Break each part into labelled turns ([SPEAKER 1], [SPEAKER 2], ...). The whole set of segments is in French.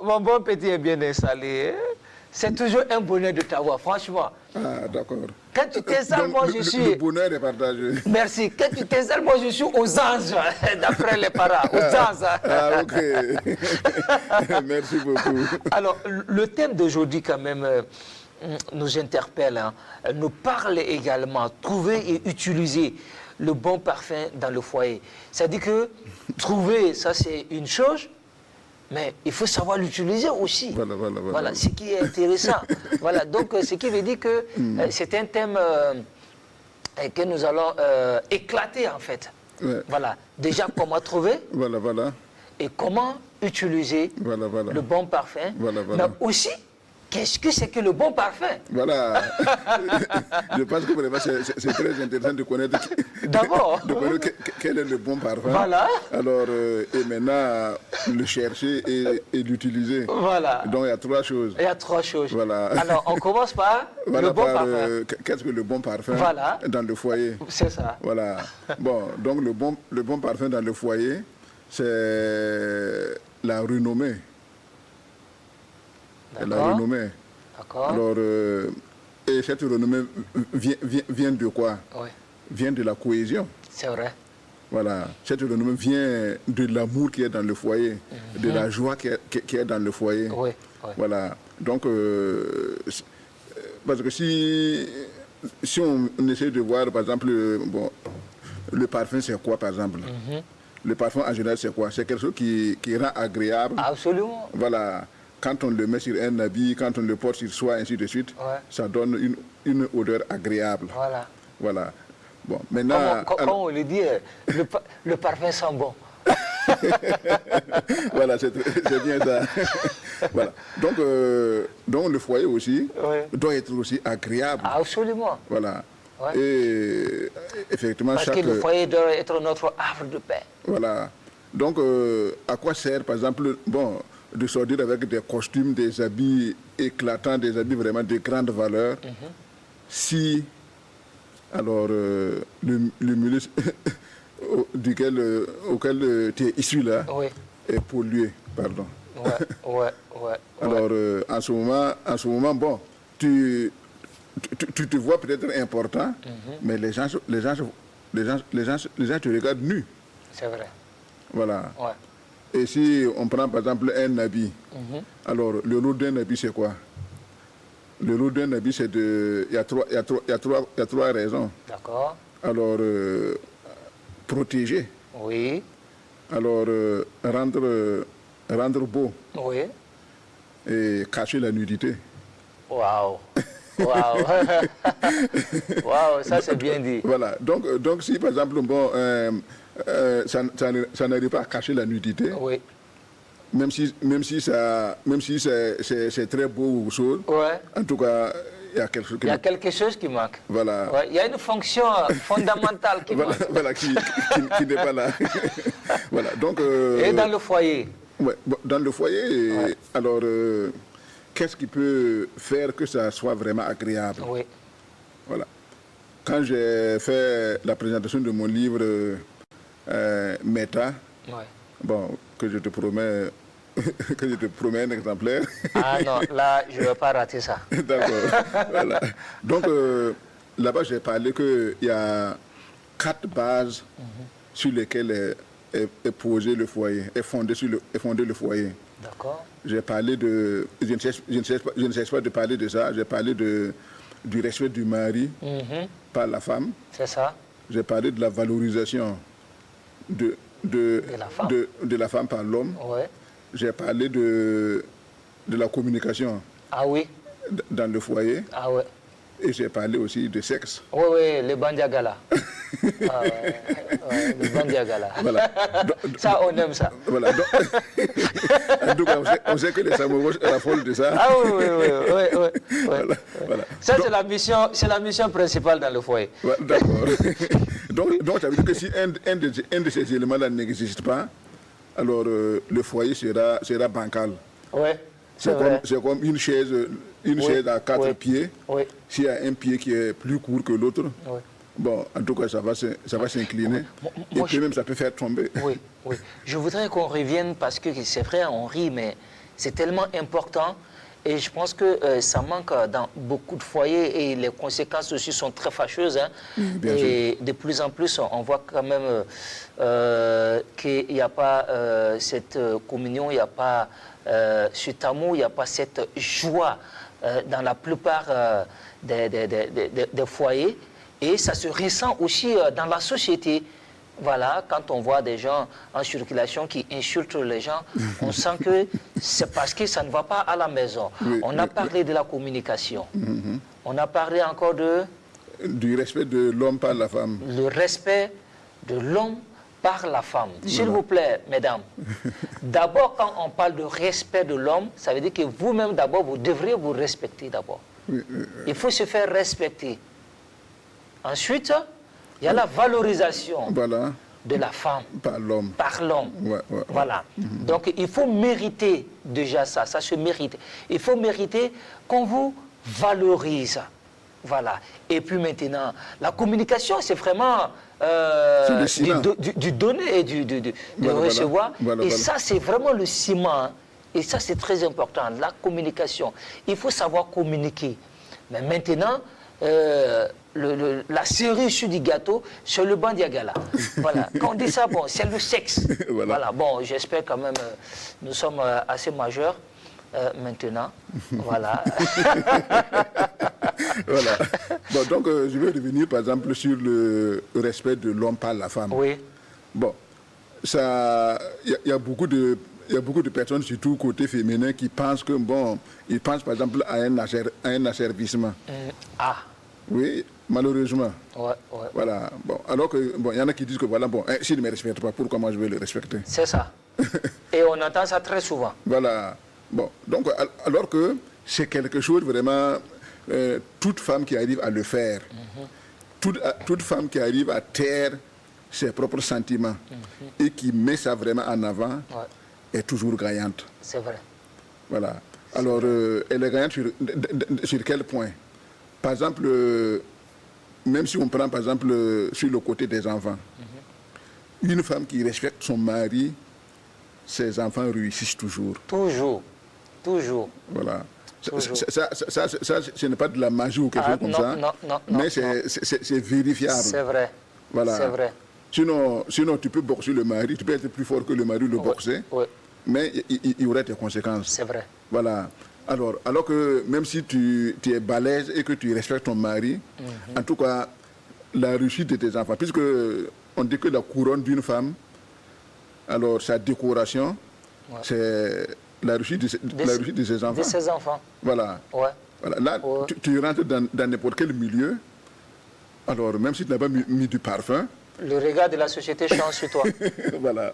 [SPEAKER 1] Mon bon petit est bien installé. Hein? C'est toujours un bonheur de t'avoir, franchement.
[SPEAKER 2] Ah, d'accord.
[SPEAKER 1] Quand tu t'installes, moi je suis...
[SPEAKER 2] Le bonheur est partagé.
[SPEAKER 1] Merci. Quand tu t'installes, moi je suis aux anges, d'après les parents, aux anges.
[SPEAKER 2] Ah, ok. Merci beaucoup.
[SPEAKER 1] Alors, le thème d'aujourd'hui, quand même, nous interpelle, hein, nous parle également, trouver et utiliser le bon parfum dans le foyer. C'est-à-dire que trouver, ça c'est une chose, mais il faut savoir l'utiliser aussi. Voilà ce qui est intéressant. Voilà, donc ce qui veut dire que c'est un thème que nous allons éclater en fait.
[SPEAKER 2] Ouais.
[SPEAKER 1] Voilà, déjà comment trouver et comment utiliser le bon parfum, mais aussi qu'est-ce que c'est que le bon parfum?
[SPEAKER 2] Voilà. Je pense que vraiment c'est très intéressant de connaître,
[SPEAKER 1] d'abord,
[SPEAKER 2] quel est le bon parfum.
[SPEAKER 1] Voilà.
[SPEAKER 2] Alors, et maintenant, le chercher et l'utiliser.
[SPEAKER 1] Voilà.
[SPEAKER 2] Donc, il y a trois choses.
[SPEAKER 1] Il y a trois choses.
[SPEAKER 2] Voilà.
[SPEAKER 1] Alors, on commence par le bon parfum.
[SPEAKER 2] Qu'est-ce que le bon parfum dans le foyer?
[SPEAKER 1] C'est ça.
[SPEAKER 2] Voilà. Bon, donc le bon parfum dans le foyer, c'est la renommée. La renommée.
[SPEAKER 1] D'accord.
[SPEAKER 2] Alors, et cette renommée vient de quoi?
[SPEAKER 1] Oui.
[SPEAKER 2] Vient de la cohésion.
[SPEAKER 1] C'est vrai.
[SPEAKER 2] Voilà. Cette renommée vient de l'amour qui est dans le foyer, de la joie qui est dans le foyer.
[SPEAKER 1] Oui.
[SPEAKER 2] Voilà. Donc, parce que si on essaie de voir, par exemple, bon, le parfum, c'est quoi, par exemple? Le parfum, en général, c'est quoi? C'est quelque chose qui rend agréable.
[SPEAKER 1] Absolument.
[SPEAKER 2] Voilà. Quand on le met sur un habit, quand on le porte sur soi, ainsi de suite, ça donne une odeur agréable. Voilà. Bon, maintenant...
[SPEAKER 1] Comme on le dit, le parfum sent bon.
[SPEAKER 2] Voilà, c'est bien ça. Voilà. Donc le foyer aussi doit être aussi agréable.
[SPEAKER 1] Absolument.
[SPEAKER 2] Voilà. Et effectivement,
[SPEAKER 1] parce que le foyer doit être notre havre de paix.
[SPEAKER 2] Voilà. Donc, à quoi sert, par exemple, bon, de sortir avec des costumes, des habits éclatants, des habits vraiment de grande valeur, si, alors, le milieu auquel tu es issu là est pollué, pardon. Alors, en ce moment, bon, tu te vois peut-être important, mais les gens te regardent nu.
[SPEAKER 1] C'est vrai.
[SPEAKER 2] Voilà. Et si on prend par exemple un habit, alors le rôle d'un habit c'est quoi? Le rôle d'un habit c'est de... Il y a trois raisons.
[SPEAKER 1] D'accord.
[SPEAKER 2] Alors, protéger.
[SPEAKER 1] Oui.
[SPEAKER 2] Alors, rendre beau.
[SPEAKER 1] Oui.
[SPEAKER 2] Et cacher la nudité.
[SPEAKER 1] Waouh. Waouh. Waouh, ça c'est bien dit.
[SPEAKER 2] Voilà. Donc si par exemple, bon... ça n'arrive pas à cacher la nudité.
[SPEAKER 1] Oui.
[SPEAKER 2] Même si c'est très beau ou chose. En tout cas, il y a quelque chose qui manque.
[SPEAKER 1] Il y a quelque chose qui manque.
[SPEAKER 2] Voilà.
[SPEAKER 1] Il y a une fonction fondamentale qui manque.
[SPEAKER 2] Voilà, qui n'est pas là. Voilà. Donc,
[SPEAKER 1] et dans le foyer?
[SPEAKER 2] Dans le foyer, alors, qu'est-ce qui peut faire que ça soit vraiment agréable?
[SPEAKER 1] Oui.
[SPEAKER 2] Voilà. Quand j'ai fait la présentation de mon livre Méta, bon, que je te promets un exemplaire.
[SPEAKER 1] Ah non, là, je ne vais pas rater ça.
[SPEAKER 2] D'accord. Voilà. Donc, là-bas, j'ai parlé qu'il y a 4 bases sur lesquelles est posé le foyer, est fondé le foyer.
[SPEAKER 1] D'accord.
[SPEAKER 2] J'ai parlé de... Je ne cesse pas de parler de ça. J'ai parlé du respect du mari par la femme.
[SPEAKER 1] C'est ça.
[SPEAKER 2] J'ai parlé de la valorisation de la femme par l'homme. J'ai parlé de la communication dans le foyer. Et j'ai parlé aussi de sexe.
[SPEAKER 1] Oui, le bandiagala. Le bandiagala.
[SPEAKER 2] Voilà.
[SPEAKER 1] Ça, on aime ça.
[SPEAKER 2] Voilà. En tout cas, on sait que les Samouraïs raffolent de ça.
[SPEAKER 1] Ah oui.
[SPEAKER 2] Voilà.
[SPEAKER 1] Ça, c'est la mission principale dans le foyer.
[SPEAKER 2] D'accord. Donc, ça veut dire que si un de ces éléments-là n'existe pas, alors le foyer sera bancal.
[SPEAKER 1] Oui.
[SPEAKER 2] C'est comme une chaise à 4 pieds. S'il y a un pied qui est plus court que l'autre, bon, en tout cas, ça va s'incliner. Et puis même, ça peut faire tomber.
[SPEAKER 1] Oui. Je voudrais qu'on revienne, parce que c'est vrai, on rit, mais C'est tellement important. Et je pense que ça manque dans beaucoup de foyers et les conséquences aussi sont très fâcheuses. Hein. Et de plus en plus, on voit quand même qu'il n'y a pas cette communion, il n'y a pas cet amour, il n'y a pas cette joie dans la plupart des foyers. Et ça se ressent aussi dans la société. Voilà, quand on voit des gens en circulation qui insultent les gens, on sent que c'est parce que ça ne va pas à la maison. On a parlé de la communication. On a parlé encore
[SPEAKER 2] du respect de l'homme par la femme.
[SPEAKER 1] Le respect de l'homme par la femme. S'il vous plaît, mesdames, d'abord, quand on parle de respect de l'homme, ça veut dire que vous-même, d'abord, vous devriez vous respecter d'abord. Il faut se faire respecter. Ensuite, il y a la valorisation de la femme
[SPEAKER 2] par l'homme.
[SPEAKER 1] Voilà. Donc, il faut mériter déjà ça. Ça se mérite. Il faut mériter qu'on vous valorise. Voilà. Et puis maintenant, la communication, c'est vraiment du donner et du recevoir. Et ça, c'est vraiment le ciment. Hein. Et ça, c'est très important. La communication. Il faut savoir communiquer. Mais maintenant, la cerise du gâteau, c'est le bandiagala. Voilà. Quand on dit ça, bon, c'est le sexe. Voilà. Bon, j'espère quand même, nous sommes assez majeurs maintenant. Voilà.
[SPEAKER 2] Voilà. Bon, donc, je vais revenir, par exemple, sur le respect de l'homme par la femme.
[SPEAKER 1] Oui.
[SPEAKER 2] Bon, il y a beaucoup de personnes, surtout côté féminin, qui pensent que, bon, ils pensent par exemple à un asservissement. Oui, malheureusement. Voilà. Bon, alors que, bon, il y en a qui disent que, voilà, bon, s'il ne me respecte pas, pourquoi moi je vais le respecter?
[SPEAKER 1] C'est ça. Et on entend ça très souvent.
[SPEAKER 2] Voilà. Bon, donc, alors que c'est quelque chose vraiment, toute femme qui arrive à le faire, toute femme qui arrive à taire ses propres sentiments et qui met ça vraiment en avant, est toujours gagnante.
[SPEAKER 1] C'est vrai.
[SPEAKER 2] Voilà. Alors, elle est gagnante sur quel point? Par exemple, même si on prend par exemple sur le côté des enfants, une femme qui respecte son mari, ses enfants réussissent toujours.
[SPEAKER 1] Toujours.
[SPEAKER 2] Voilà.
[SPEAKER 1] Toujours.
[SPEAKER 2] Ça, ce n'est pas de la magie ou quelque chose comme ça, mais c'est vérifiable.
[SPEAKER 1] C'est vrai.
[SPEAKER 2] Voilà.
[SPEAKER 1] C'est vrai.
[SPEAKER 2] Sinon, tu peux boxer le mari, tu peux être plus fort que le mari le boxer, mais il y aurait des conséquences.
[SPEAKER 1] C'est vrai.
[SPEAKER 2] Voilà. Alors que même si tu es balèze et que tu respectes ton mari, en tout cas, la réussite de tes enfants, puisque on dit que la couronne d'une femme, alors sa décoration, c'est la réussite de ses enfants.
[SPEAKER 1] De ses enfants.
[SPEAKER 2] Voilà. Voilà. Là, tu rentres dans n'importe quel milieu, alors même si tu n'as pas mis du parfum,
[SPEAKER 1] le regard de la société change sur toi.
[SPEAKER 2] Voilà.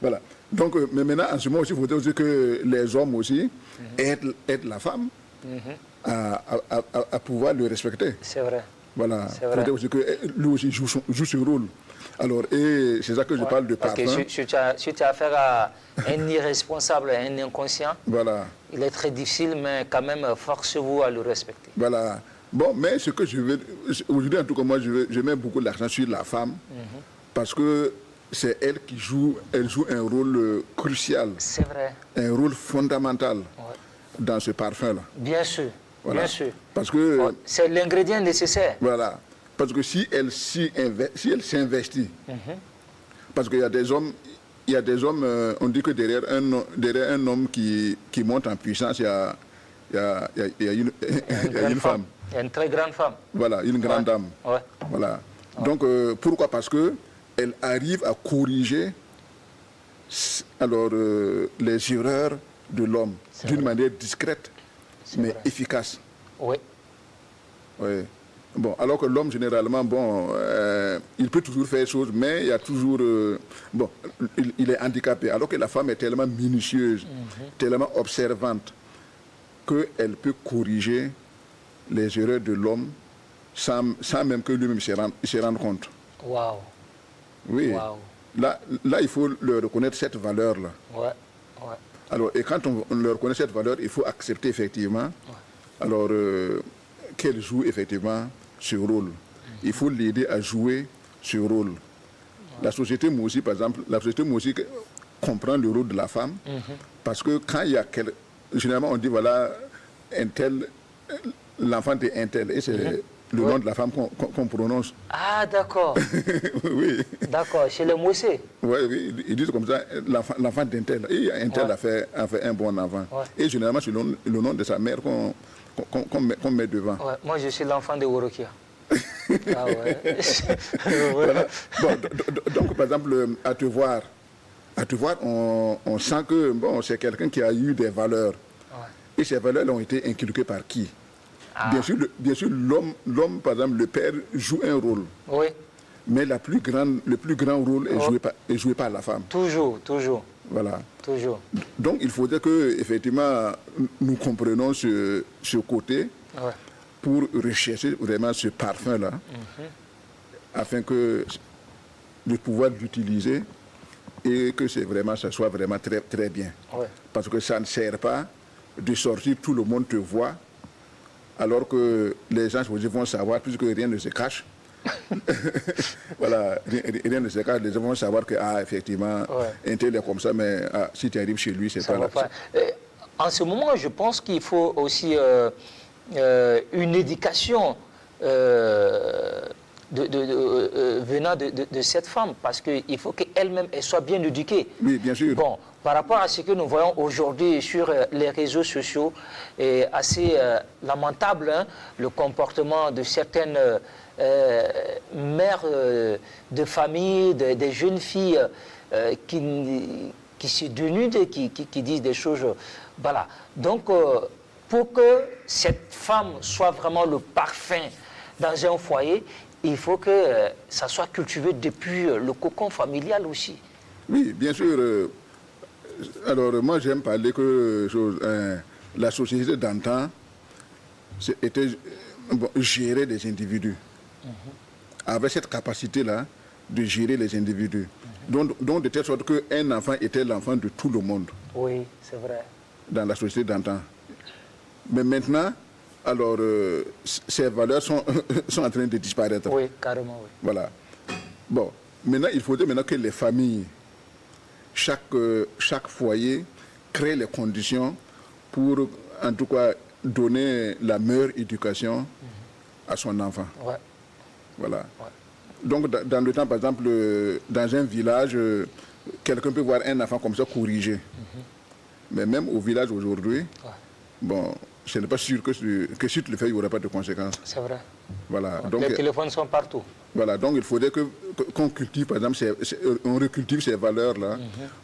[SPEAKER 2] Voilà. Donc, mais maintenant, en ce moment aussi, il faudrait aussi que les hommes aussi aident la femme à pouvoir le respecter.
[SPEAKER 1] C'est vrai.
[SPEAKER 2] Voilà. Il faudrait aussi que lui aussi joue ce rôle. Alors, et c'est ça que je parle de parfum.
[SPEAKER 1] Parce que si tu as affaire à un irresponsable, un inconscient, il est très difficile, mais quand même, forcez-vous à le respecter.
[SPEAKER 2] Voilà. Bon, mais ce que je veux, aujourd'hui en tout cas, moi, je mets beaucoup l'accent sur la femme, parce que c'est elle qui joue un rôle crucial.
[SPEAKER 1] C'est vrai.
[SPEAKER 2] Un rôle fondamental dans ce parfum-là.
[SPEAKER 1] Bien sûr, bien sûr.
[SPEAKER 2] Parce que
[SPEAKER 1] c'est l'ingrédient nécessaire.
[SPEAKER 2] Voilà. Parce que si elle s'investit, parce qu'il y a des hommes, on dit que derrière un homme qui monte en puissance, il y a une femme.
[SPEAKER 1] Il y a une très grande femme.
[SPEAKER 2] Voilà, une grande dame. Voilà. Donc, pourquoi? Parce qu'elle arrive à corriger les erreurs de l'homme d'une manière discrète, mais efficace.
[SPEAKER 1] Oui.
[SPEAKER 2] Bon, alors que l'homme, généralement, bon, il peut toujours faire des choses, mais il y a toujours... bon, il est handicapé. Alors que la femme est tellement minutieuse, tellement observante, qu'elle peut corriger les erreurs de l'homme sans même que lui-même se rende compte.
[SPEAKER 1] Waouh.
[SPEAKER 2] Oui. Là, il faut leur reconnaître cette valeur-là. Alors, et quand on leur reconnaît cette valeur, il faut accepter effectivement alors qu'elle joue effectivement ce rôle. Il faut l'aider à jouer ce rôle. La société, moi aussi, par exemple, comprend le rôle de la femme parce que quand il y a généralement, on dit, voilà, un tel, l'enfant de un tel. Et c'est le nom de la femme qu'on prononce.
[SPEAKER 1] Ah, d'accord.
[SPEAKER 2] Oui.
[SPEAKER 1] D'accord, chez les Moussés.
[SPEAKER 2] Oui, ils disent comme ça, l'enfant d'un tel. Et un tel a fait un bon enfant. Ouais. Et généralement, c'est le nom de sa mère qu'on met devant.
[SPEAKER 1] Ouais. Moi, je suis l'enfant de Worokia. Ah ouais.
[SPEAKER 2] Voilà. Bon, donc, par exemple, à te voir, on sent que bon, c'est quelqu'un qui a eu des valeurs. Ouais. Et ces valeurs ont été inculquées par qui? Bien sûr, l'homme, par exemple, le père joue un rôle.
[SPEAKER 1] Oui.
[SPEAKER 2] Mais le plus grand rôle est joué par la femme.
[SPEAKER 1] Toujours.
[SPEAKER 2] Voilà.
[SPEAKER 1] Toujours.
[SPEAKER 2] Donc, il faudrait que, effectivement, nous comprenions ce côté pour rechercher vraiment ce parfum-là, afin que de pouvoir l'utiliser et que ça soit vraiment très, très bien. Ouais. Parce que ça ne sert pas de sortir, tout le monde te voit, alors que les gens vont savoir, puisque rien ne se cache. Voilà, rien ne se cache, les gens vont savoir que, effectivement, un tel est comme ça, mais si tu arrives chez lui, c'est pas là.
[SPEAKER 1] En ce moment, je pense qu'il faut aussi une éducation venant de cette femme, parce qu'il faut qu'elle-même soit bien éduquée.
[SPEAKER 2] Oui, bien sûr.
[SPEAKER 1] Bon, par rapport à ce que nous voyons aujourd'hui sur les réseaux sociaux, est assez lamentable, hein, le comportement de certaines mères de famille, des jeunes filles qui se dénudent, qui disent des choses. Voilà. Donc, pour que cette femme soit vraiment le parfum dans un foyer, il faut que ça soit cultivé depuis le cocon familial aussi.
[SPEAKER 2] Oui, bien sûr. Alors, moi, j'aime parler que la société d'antan était gérer des individus. Avait cette capacité-là de gérer les individus. Donc, de telle sorte qu'un enfant était l'enfant de tout le monde.
[SPEAKER 1] Oui, c'est vrai.
[SPEAKER 2] Dans la société d'antan. Mais maintenant, alors, ces valeurs sont en train de disparaître.
[SPEAKER 1] Oui, carrément, oui.
[SPEAKER 2] Voilà. Bon, maintenant, il faudrait que les familles, chaque foyer, crée les conditions pour, en tout cas, donner la meilleure éducation à son enfant.
[SPEAKER 1] Ouais.
[SPEAKER 2] Voilà. Ouais. Donc, dans le temps, par exemple, dans un village, quelqu'un peut voir un enfant comme ça corriger. Mais même au village aujourd'hui, bon, ce n'est pas sûr que si tu le fais, il n'y aura pas de conséquences.
[SPEAKER 1] C'est vrai.
[SPEAKER 2] Voilà.
[SPEAKER 1] Ouais.
[SPEAKER 2] Donc,
[SPEAKER 1] les téléphones sont partout.
[SPEAKER 2] Voilà, donc il faudrait qu'on cultive, par exemple, on recultive ces valeurs-là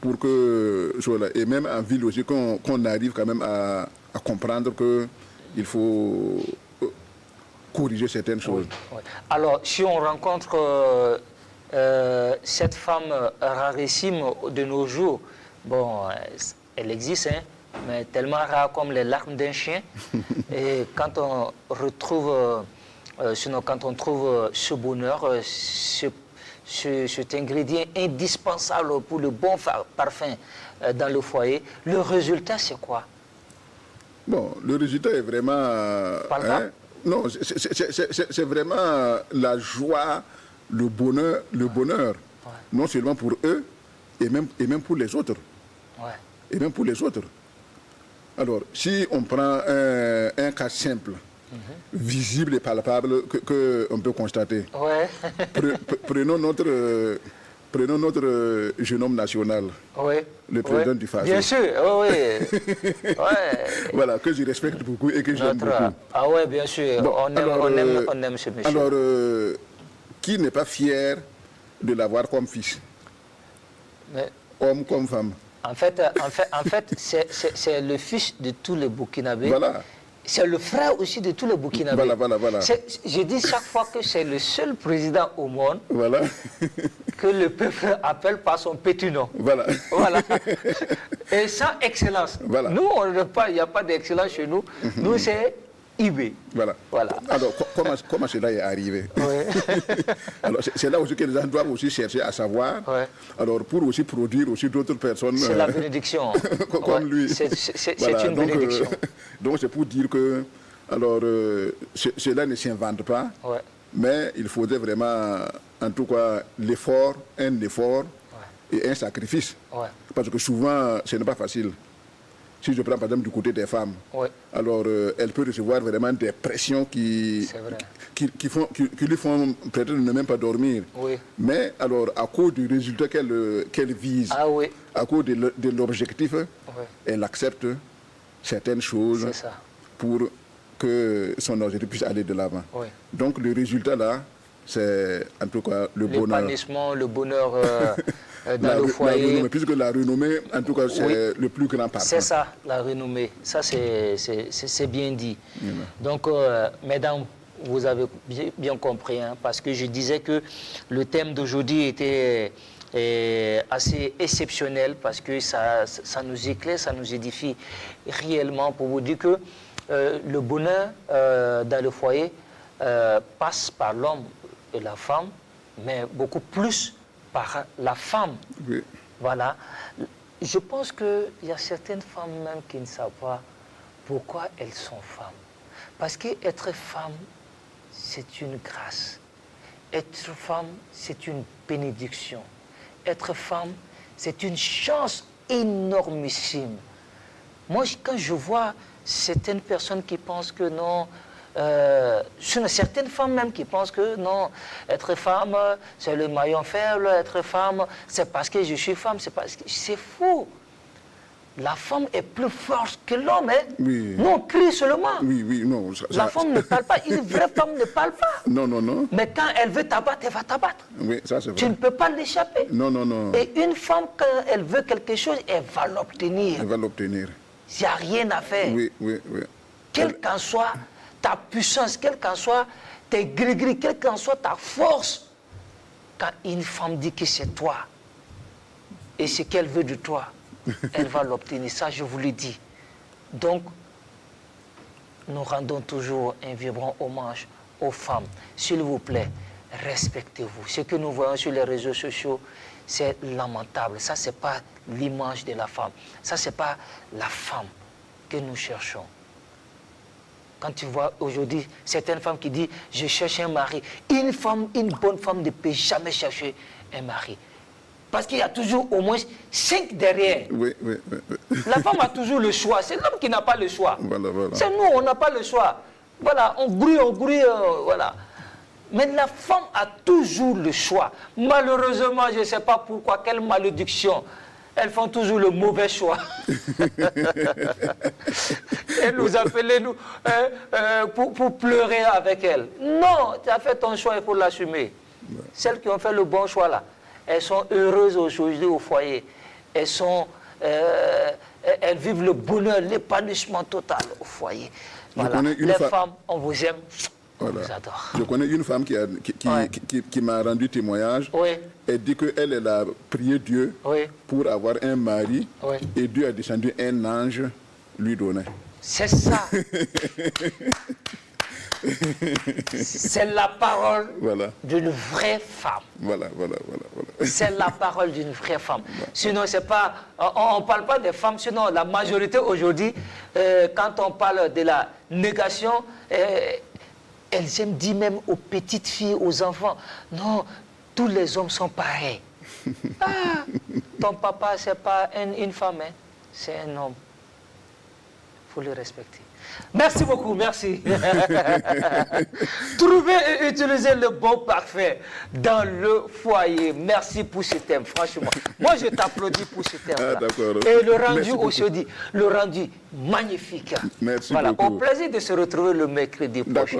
[SPEAKER 2] pour que, et même en ville aussi, qu'on arrive quand même à comprendre qu'il faut corriger certaines choses.
[SPEAKER 1] Oui. Alors, si on rencontre cette femme rarissime de nos jours, bon, elle existe, hein, mais tellement rare comme les larmes d'un chien. Et quand on retrouve, quand on trouve ce bonheur, cet ingrédient indispensable pour le bon parfum dans le foyer, le résultat, c'est quoi?
[SPEAKER 2] Bon, le résultat est vraiment... non, c'est vraiment la joie, le bonheur, non seulement pour eux, et même pour les autres.
[SPEAKER 1] Ouais.
[SPEAKER 2] Et même pour les autres. Alors, si on prend un cas simple, visible et palpable, qu'on peut constater.
[SPEAKER 1] Ouais.
[SPEAKER 2] Prenons notre jeune homme national, le président du FASO.
[SPEAKER 1] Bien sûr, oui.
[SPEAKER 2] Voilà, que je respecte beaucoup et que j'aime beaucoup.
[SPEAKER 1] Ah ouais, bien sûr, bon, on aime ce monsieur.
[SPEAKER 2] Alors, qui n'est pas fier de l'avoir comme fils?
[SPEAKER 1] Mais,
[SPEAKER 2] homme comme femme.
[SPEAKER 1] En fait c'est le fils de tous les Burkinabés.
[SPEAKER 2] Voilà.
[SPEAKER 1] C'est le frère aussi de tous les Burkinabés.
[SPEAKER 2] Voilà.
[SPEAKER 1] Je dis chaque fois que c'est le seul président au monde que le peuple appelle par son petit nom. Voilà. Et sans excellence. Voilà. Nous, il n'y a pas d'excellence chez nous. Nous, c'est IB.
[SPEAKER 2] Voilà. Alors, comment cela est arrivé? Alors, c'est là aussi que les gens doivent aussi chercher à savoir. Alors, pour aussi produire aussi d'autres personnes.
[SPEAKER 1] C'est la bénédiction.
[SPEAKER 2] Comme lui.
[SPEAKER 1] C'est une bénédiction.
[SPEAKER 2] Donc, c'est pour dire que, alors, cela ne s'invente pas. Mais il faudrait vraiment, en tout cas, un effort et un sacrifice. Parce que souvent, ce n'est pas facile. si je prends par exemple du côté des femmes, alors elle peut recevoir vraiment des pressions qui lui font peut-être ne même pas dormir. Mais alors, à cause du résultat qu'elle vise, à cause de l'objectif, elle accepte certaines choses pour que son objectif puisse aller de l'avant. Donc le résultat là, c'est en tout cas le bonheur.
[SPEAKER 1] L'épanouissement, le bonheur dans le foyer.
[SPEAKER 2] Puisque la renommée, en tout cas, c'est le plus grand parfum.
[SPEAKER 1] C'est ça, la renommée. Ça, c'est bien dit. Donc, mesdames, vous avez bien compris, hein, parce que je disais que le thème d'aujourd'hui était assez exceptionnel, parce que ça nous éclaire, ça nous édifie réellement, pour vous dire que le bonheur dans le foyer passe par l'homme et la femme, mais beaucoup plus par la femme. Voilà. Je pense qu'il y a certaines femmes même qui ne savent pas pourquoi elles sont femmes. Parce qu'être femme, c'est une grâce. Être femme, c'est une bénédiction. Être femme, c'est une chance énormissime. Moi, quand je vois certaines personnes qui pensent que non, certaines femmes même qui pensent que non, être femme, c'est le maillon faible, être femme, c'est parce que je suis femme, c'est faux. La femme est plus forte que l'homme, hein? Nous, on crie seulement.
[SPEAKER 2] Non.
[SPEAKER 1] La femme ne parle pas, une vraie femme ne parle pas.
[SPEAKER 2] Non.
[SPEAKER 1] Mais quand elle veut t'abattre, elle va t'abattre.
[SPEAKER 2] Oui, ça c'est vrai.
[SPEAKER 1] Tu ne peux pas l'échapper.
[SPEAKER 2] Non.
[SPEAKER 1] Et une femme, quand elle veut quelque chose, elle va l'obtenir.
[SPEAKER 2] Elle va l'obtenir.
[SPEAKER 1] Il n'y a rien à faire.
[SPEAKER 2] Oui.
[SPEAKER 1] Quelle qu'en soit ta puissance, quelle qu'en soit tes gris-gris, quelle qu'en soit ta force, quand une femme dit que c'est toi, et ce qu'elle veut de toi, elle va l'obtenir. Ça, je vous le dis. Donc, nous rendons toujours un vibrant hommage aux femmes. S'il vous plaît, respectez-vous. Ce que nous voyons sur les réseaux sociaux, c'est lamentable. Ça, ce n'est pas l'image de la femme. Ça, ce n'est pas la femme que nous cherchons. Quand tu vois aujourd'hui certaines femmes qui disent « je cherche un mari », une bonne femme ne peut jamais chercher un mari. Parce qu'il y a toujours au moins 5 derrière.
[SPEAKER 2] Oui.
[SPEAKER 1] La femme a toujours le choix. C'est l'homme qui n'a pas le choix.
[SPEAKER 2] Voilà.
[SPEAKER 1] C'est nous, on n'a pas le choix. Voilà, on grouille, voilà. Mais la femme a toujours le choix. Malheureusement, je ne sais pas pourquoi, quelle malédiction. Elles font toujours le mauvais choix. Et nous appellent pour pleurer avec elles. Non, tu as fait ton choix, il faut l'assumer. Celles qui ont fait le bon choix là, elles sont heureuses aujourd'hui au foyer. Elles vivent le bonheur, l'épanouissement total au foyer. Voilà. Les femmes, on vous aime, on vous adore.
[SPEAKER 2] Je connais une femme qui m'a rendu témoignage. Elle dit qu'elle a prié Dieu pour avoir un mari et Dieu a descendu un ange lui donner.
[SPEAKER 1] C'est ça. C'est la parole d'une vraie femme.
[SPEAKER 2] Voilà.
[SPEAKER 1] C'est la parole d'une vraie femme. Sinon, c'est pas, on ne parle pas des femmes, sinon la majorité aujourd'hui, quand on parle de la négation, elles aiment dire même aux petites filles, aux enfants, non, tous les hommes sont pareils. Ah, ton papa, c'est pas une femme, hein, c'est un homme. Il faut le respecter. Merci beaucoup, merci. Trouvez et utilisez le bon parfum dans le foyer. Merci pour ce thème, franchement. Moi, je t'applaudis pour ce thème. Et le rendu aujourd'hui, le rendu magnifique.
[SPEAKER 2] Merci
[SPEAKER 1] beaucoup.
[SPEAKER 2] Au
[SPEAKER 1] plaisir de se retrouver le mercredi prochain.